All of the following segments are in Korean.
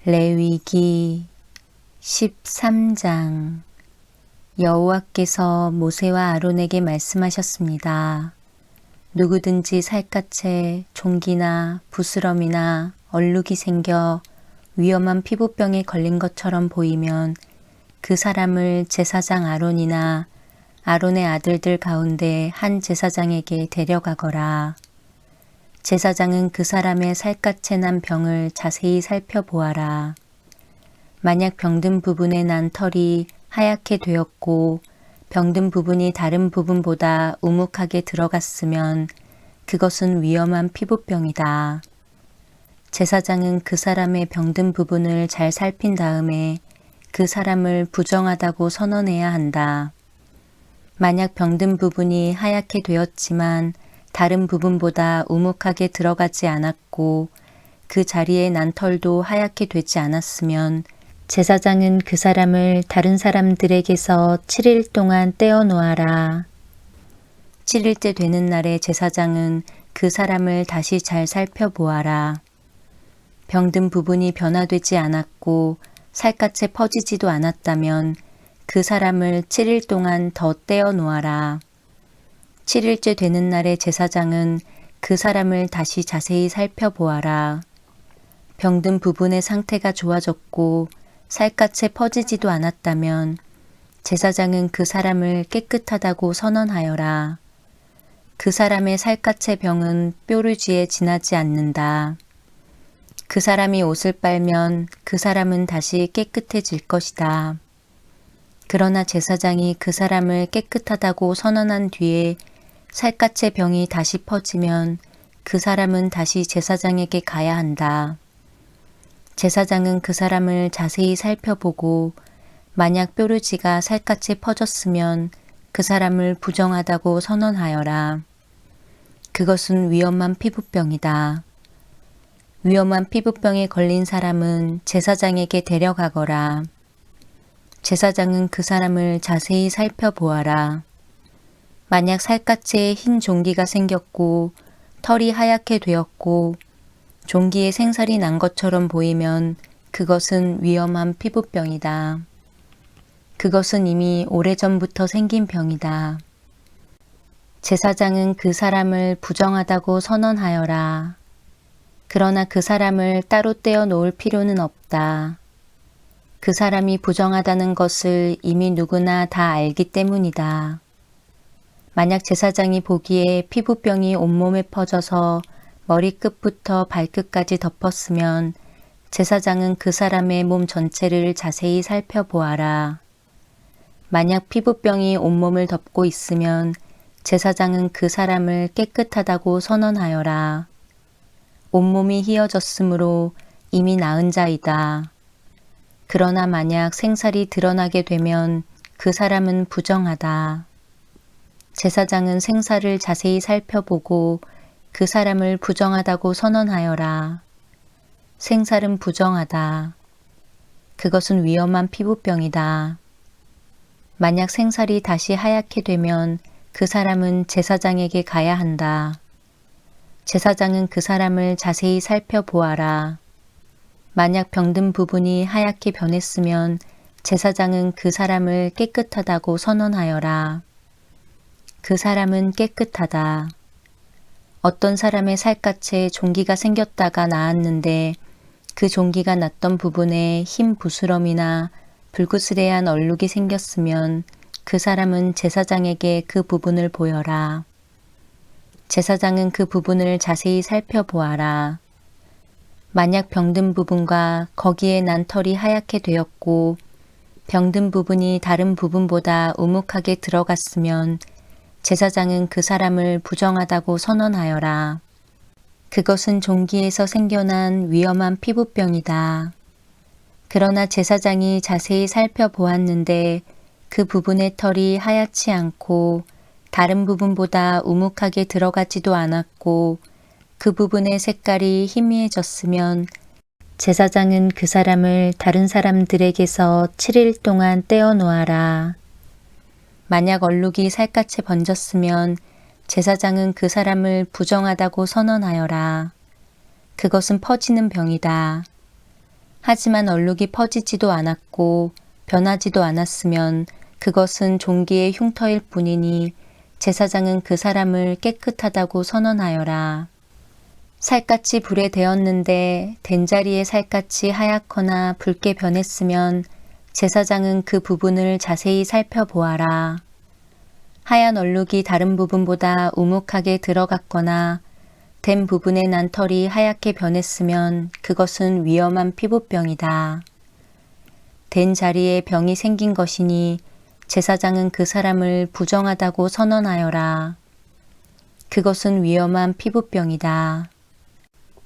레위기 13장. 여호와께서 모세와 아론에게 말씀하셨습니다. 누구든지 살갗에 종기나 부스럼이나 얼룩이 생겨 위험한 피부병에 걸린 것처럼 보이면 그 사람을 제사장 아론이나 아론의 아들들 가운데 한 제사장에게 데려가거라. 제사장은 그 사람의 살갗에 난 병을 자세히 살펴보아라. 만약 병든 부분에 난 털이 하얗게 되었고 병든 부분이 다른 부분보다 우묵하게 들어갔으면 그것은 위험한 피부병이다. 제사장은 그 사람의 병든 부분을 잘 살핀 다음에 그 사람을 부정하다고 선언해야 한다. 만약 병든 부분이 하얗게 되었지만 다른 부분보다 우묵하게 들어가지 않았고 그 자리에 난 털도 하얗게 되지 않았으면 제사장은 그 사람을 다른 사람들에게서 7일 동안 떼어 놓아라. 7일째 되는 날에 제사장은 그 사람을 다시 잘 살펴보아라. 병든 부분이 변화되지 않았고 살갗에 퍼지지도 않았다면 그 사람을 7일 동안 더 떼어 놓아라. 7일째 되는 날에 제사장은 그 사람을 다시 자세히 살펴보아라. 병든 부분의 상태가 좋아졌고 살갗에 퍼지지도 않았다면 제사장은 그 사람을 깨끗하다고 선언하여라. 그 사람의 살갗의 병은 뾰루지에 지나지 않는다. 그 사람이 옷을 빨면 그 사람은 다시 깨끗해질 것이다. 그러나 제사장이 그 사람을 깨끗하다고 선언한 뒤에 살갗의 병이 다시 퍼지면 그 사람은 다시 제사장에게 가야 한다. 제사장은 그 사람을 자세히 살펴보고 만약 뾰루지가 살갗에 퍼졌으면 그 사람을 부정하다고 선언하여라. 그것은 위험한 피부병이다. 위험한 피부병에 걸린 사람은 제사장에게 데려가거라. 제사장은 그 사람을 자세히 살펴보아라. 만약 살갗에 흰 종기가 생겼고 털이 하얗게 되었고 종기에 생살이 난 것처럼 보이면 그것은 위험한 피부병이다. 그것은 이미 오래전부터 생긴 병이다. 제사장은 그 사람을 부정하다고 선언하여라. 그러나 그 사람을 따로 떼어 놓을 필요는 없다. 그 사람이 부정하다는 것을 이미 누구나 다 알기 때문이다. 만약 제사장이 보기에 피부병이 온몸에 퍼져서 머리끝부터 발끝까지 덮었으면 제사장은 그 사람의 몸 전체를 자세히 살펴보아라. 만약 피부병이 온몸을 덮고 있으면 제사장은 그 사람을 깨끗하다고 선언하여라. 온몸이 휘어졌으므로 이미 나은 자이다. 그러나 만약 생살이 드러나게 되면 그 사람은 부정하다. 제사장은 생살을 자세히 살펴보고 그 사람을 부정하다고 선언하여라. 생살은 부정하다. 그것은 위험한 피부병이다. 만약 생살이 다시 하얗게 되면 그 사람은 제사장에게 가야 한다. 제사장은 그 사람을 자세히 살펴보아라. 만약 병든 부분이 하얗게 변했으면 제사장은 그 사람을 깨끗하다고 선언하여라. 그 사람은 깨끗하다. 어떤 사람의 살갗에 종기가 생겼다가 나았는데 그 종기가 났던 부분에 흰 부스럼이나 불그스레한 얼룩이 생겼으면 그 사람은 제사장에게 그 부분을 보여라. 제사장은 그 부분을 자세히 살펴보아라. 만약 병든 부분과 거기에 난 털이 하얗게 되었고 병든 부분이 다른 부분보다 우묵하게 들어갔으면 제사장은 그 사람을 부정하다고 선언하여라. 그것은 종기에서 생겨난 위험한 피부병이다. 그러나 제사장이 자세히 살펴보았는데 그 부분의 털이 하얗지 않고 다른 부분보다 우묵하게 들어가지도 않았고 그 부분의 색깔이 희미해졌으면 제사장은 그 사람을 다른 사람들에게서 7일 동안 떼어 놓아라. 만약 얼룩이 살갗에 번졌으면 제사장은 그 사람을 부정하다고 선언하여라. 그것은 퍼지는 병이다. 하지만 얼룩이 퍼지지도 않았고 변하지도 않았으면 그것은 종기의 흉터일 뿐이니 제사장은 그 사람을 깨끗하다고 선언하여라. 살갗이 불에 데었는데 된자리의 살갗이 하얗거나 붉게 변했으면 제사장은 그 부분을 자세히 살펴보아라. 하얀 얼룩이 다른 부분보다 우묵하게 들어갔거나 된 부분의 난 털이 하얗게 변했으면 그것은 위험한 피부병이다. 된 자리에 병이 생긴 것이니 제사장은 그 사람을 부정하다고 선언하여라. 그것은 위험한 피부병이다.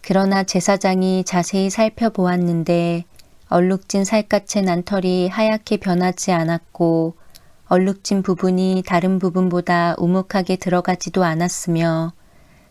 그러나 제사장이 자세히 살펴보았는데 얼룩진 살갗의 난털이 하얗게 변하지 않았고 얼룩진 부분이 다른 부분보다 우묵하게 들어가지도 않았으며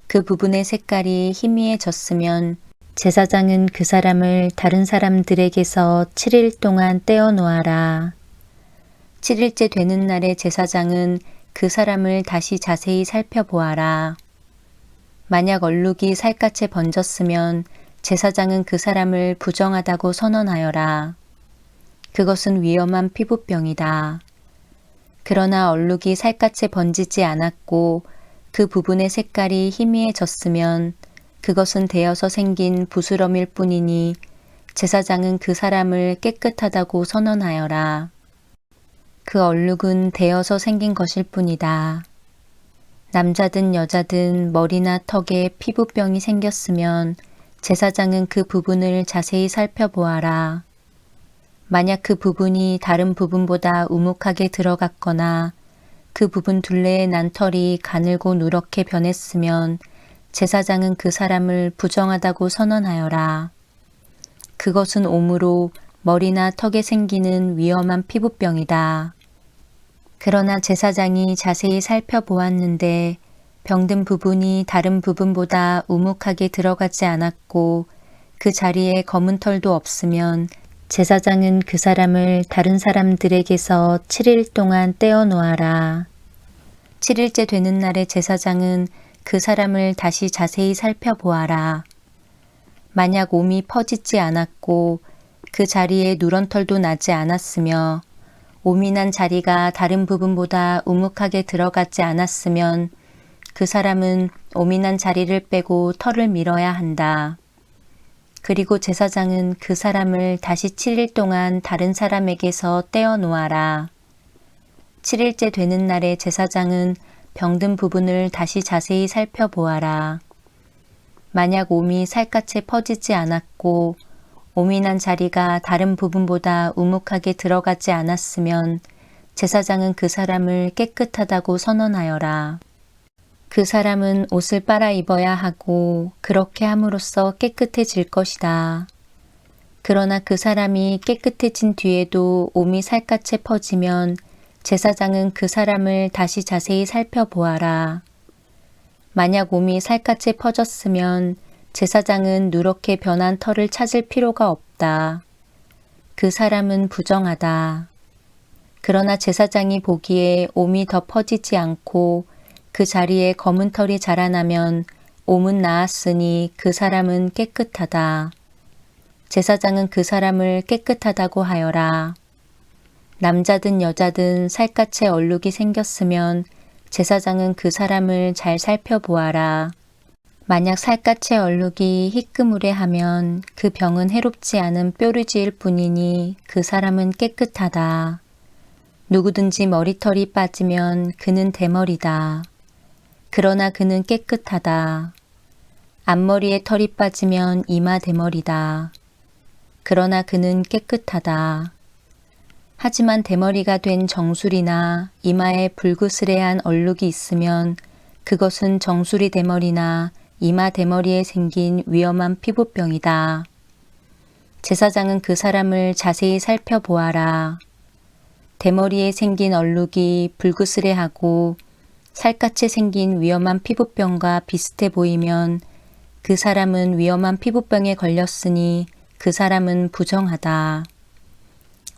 그 부분의 색깔이 희미해졌으면 제사장은 그 사람을 다른 사람들에게서 7일 동안 떼어 놓아라. 7일째 되는 날에 제사장은 그 사람을 다시 자세히 살펴보아라. 만약 얼룩이 살갗에 번졌으면 제사장은 그 사람을 부정하다고 선언하여라. 그것은 위험한 피부병이다. 그러나 얼룩이 살갗에 번지지 않았고 그 부분의 색깔이 희미해졌으면 그것은 데어서 생긴 부스럼일 뿐이니 제사장은 그 사람을 깨끗하다고 선언하여라. 그 얼룩은 데어서 생긴 것일 뿐이다. 남자든 여자든 머리나 턱에 피부병이 생겼으면 제사장은 그 부분을 자세히 살펴보아라. 만약 그 부분이 다른 부분보다 우묵하게 들어갔거나 그 부분 둘레의 난털이 가늘고 누렇게 변했으면 제사장은 그 사람을 부정하다고 선언하여라. 그것은 옴으로 머리나 턱에 생기는 위험한 피부병이다. 그러나 제사장이 자세히 살펴보았는데 병든 부분이 다른 부분보다 우묵하게 들어가지 않았고 그 자리에 검은 털도 없으면 제사장은 그 사람을 다른 사람들에게서 7일 동안 떼어 놓아라. 7일째 되는 날에 제사장은 그 사람을 다시 자세히 살펴보아라. 만약 옴이 퍼지지 않았고 그 자리에 누런 털도 나지 않았으며 옴이 난 자리가 다른 부분보다 우묵하게 들어가지 않았으면 그 사람은 옴이 난 자리를 빼고 털을 밀어야 한다. 그리고 제사장은 그 사람을 다시 7일 동안 다른 사람에게서 떼어 놓아라. 7일째 되는 날에 제사장은 병든 부분을 다시 자세히 살펴보아라. 만약 옴이 살갗에 퍼지지 않았고 옴이 난 자리가 다른 부분보다 우묵하게 들어가지 않았으면 제사장은 그 사람을 깨끗하다고 선언하여라. 그 사람은 옷을 빨아 입어야 하고 그렇게 함으로써 깨끗해질 것이다. 그러나 그 사람이 깨끗해진 뒤에도 옴이 살갗에 퍼지면 제사장은 그 사람을 다시 자세히 살펴보아라. 만약 옴이 살갗에 퍼졌으면 제사장은 누렇게 변한 털을 찾을 필요가 없다. 그 사람은 부정하다. 그러나 제사장이 보기에 옴이 더 퍼지지 않고 그 자리에 검은 털이 자라나면 옴은 나았으니 그 사람은 깨끗하다. 제사장은 그 사람을 깨끗하다고 하여라. 남자든 여자든 살갗에 얼룩이 생겼으면 제사장은 그 사람을 잘 살펴보아라. 만약 살갗의 얼룩이 희끄무레하면 그 병은 해롭지 않은 뾰루지일 뿐이니 그 사람은 깨끗하다. 누구든지 머리털이 빠지면 그는 대머리다. 그러나 그는 깨끗하다. 앞머리에 털이 빠지면 이마 대머리다. 그러나 그는 깨끗하다. 하지만 대머리가 된 정수리나 이마에 불그스레한 얼룩이 있으면 그것은 정수리 대머리나 이마 대머리에 생긴 위험한 피부병이다. 제사장은 그 사람을 자세히 살펴보아라. 대머리에 생긴 얼룩이 불그스레하고 살갗에 생긴 위험한 피부병과 비슷해 보이면 그 사람은 위험한 피부병에 걸렸으니 그 사람은 부정하다.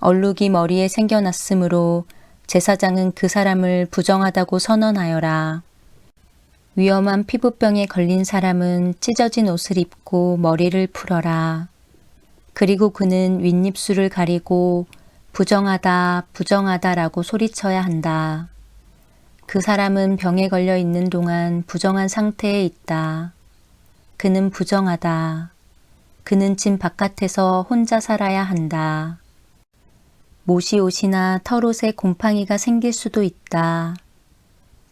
얼룩이 머리에 생겨났으므로 제사장은 그 사람을 부정하다고 선언하여라. 위험한 피부병에 걸린 사람은 찢어진 옷을 입고 머리를 풀어라. 그리고 그는 윗입술을 가리고 부정하다, 부정하다라고 소리쳐야 한다. 그 사람은 병에 걸려 있는 동안 부정한 상태에 있다. 그는 부정하다. 그는 집 바깥에서 혼자 살아야 한다. 모시옷이나 털옷에 곰팡이가 생길 수도 있다.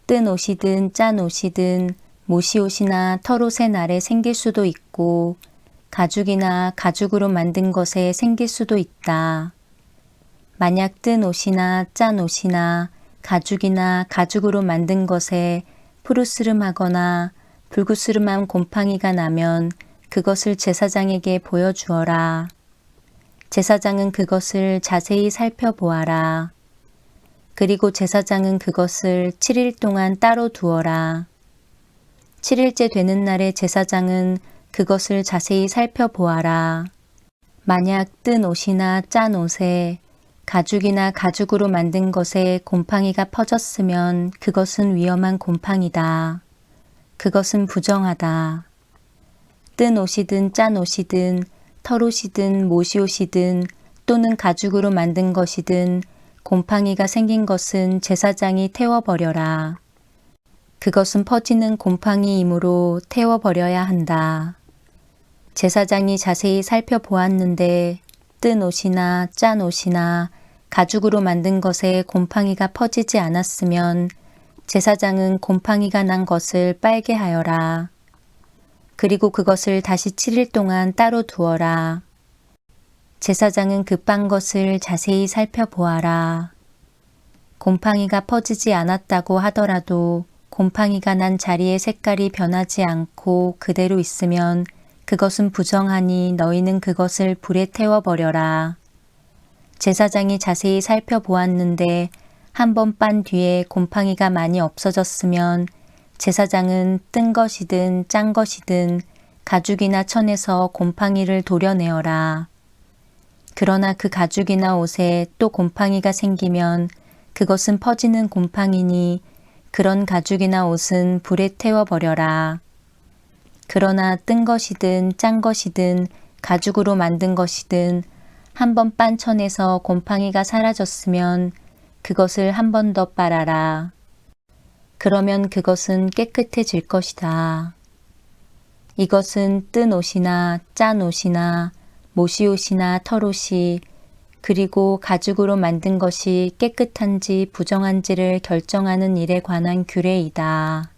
뜬 옷이든 짠 옷이든 모시옷이나 털옷의 날에 생길 수도 있고 가죽이나 가죽으로 만든 것에 생길 수도 있다. 만약 뜬 옷이나 짠 옷이나 가죽이나 가죽으로 만든 것에 푸르스름하거나 불구스름한 곰팡이가 나면 그것을 제사장에게 보여주어라. 제사장은 그것을 자세히 살펴보아라. 그리고 제사장은 그것을 7일 동안 따로 두어라. 7일째 되는 날에 제사장은 그것을 자세히 살펴보아라. 만약 뜬 옷이나 짠 옷에 가죽이나 가죽으로 만든 것에 곰팡이가 퍼졌으면 그것은 위험한 곰팡이다. 그것은 부정하다. 뜬 옷이든 짠 옷이든 털옷이든 모시옷이든 또는 가죽으로 만든 것이든 곰팡이가 생긴 것은 제사장이 태워버려라. 그것은 퍼지는 곰팡이이므로 태워버려야 한다. 제사장이 자세히 살펴보았는데 뜬 옷이나 짠 옷이나 가죽으로 만든 것에 곰팡이가 퍼지지 않았으면 제사장은 곰팡이가 난 것을 빨게 하여라. 그리고 그것을 다시 7일 동안 따로 두어라. 제사장은 그 빤 것을 자세히 살펴보아라. 곰팡이가 퍼지지 않았다고 하더라도 곰팡이가 난 자리의 색깔이 변하지 않고 그대로 있으면 그것은 부정하니 너희는 그것을 불에 태워버려라. 제사장이 자세히 살펴보았는데 한 번 빤 뒤에 곰팡이가 많이 없어졌으면 제사장은 뜬 것이든 짠 것이든 가죽이나 천에서 곰팡이를 도려내어라. 그러나 그 가죽이나 옷에 또 곰팡이가 생기면 그것은 퍼지는 곰팡이니 그런 가죽이나 옷은 불에 태워버려라. 그러나 뜬 것이든 짠 것이든 가죽으로 만든 것이든 한 번 빤 천에서 곰팡이가 사라졌으면 그것을 한 번 더 빨아라. 그러면 그것은 깨끗해질 것이다. 이것은 뜬 옷이나 짠 옷이나 모시옷이나 털옷이 그리고 가죽으로 만든 것이 깨끗한지 부정한지를 결정하는 일에 관한 규례이다.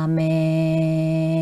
아멘.